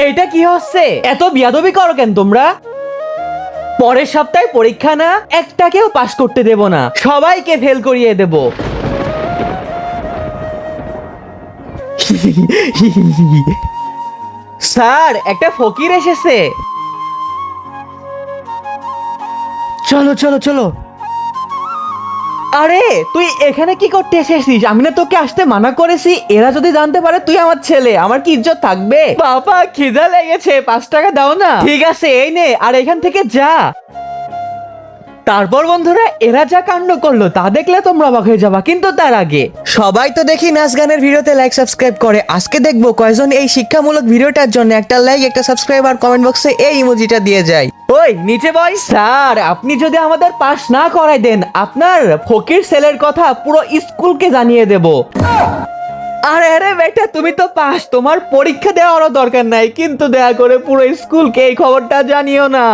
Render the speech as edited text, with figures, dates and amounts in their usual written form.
এইটা কি হচ্ছে? এত বিয়াদবি করো কেন তোমরা? পরের সপ্তাহে পরীক্ষা না, একটাকেও পাস করতে দেব না, সবাইকে ফেল করিয়ে দেব। স্যার, একটা ফকির এসেছে। চলো চলো চলো। আরে তুই এখানে কি করতে এসেছিস? আমি না তোকে আসতে মানা করেছি। এরা যদি জানতে পারে তুই আমার ছেলে, আমার কি ইজ্জত থাকবে? বাবা খিদা লেগেছে, 5 টাকা দাও না। ঠিক আছে এই নে, আর এখান থেকে যা। তারপর বন্ধুরা, এরা যা কাণ্ড করলো তা দেখলে তোমরা অবাক হয়ে যাবা, কিন্তু তার আগে সবাই তো দেখি নাচ গানের ভিডিওতে লাইক সাবস্ক্রাইব করে। আজকে দেখবো কয়জন এই শিক্ষামূলক ভিডিওটার জন্য একটা লাইক, একটা সাবস্ক্রাইব আর কমেন্ট বক্সে এই ইমোজিটা দিয়ে যায়। ওই নিচে বয়। স্যার, আপনি যদি আমাদের পাস না করাই দেন, আপনার ফকির ছেলের কথা পুরো স্কুলকে জানিয়ে দেব। আরে আরে বেটা, তুমি তো পাস, তোমার পরীক্ষা দেওয়ারও দরকার নাই, কিন্তু দয়া করে পুরো স্কুলকে এই খবরটা জানিও না।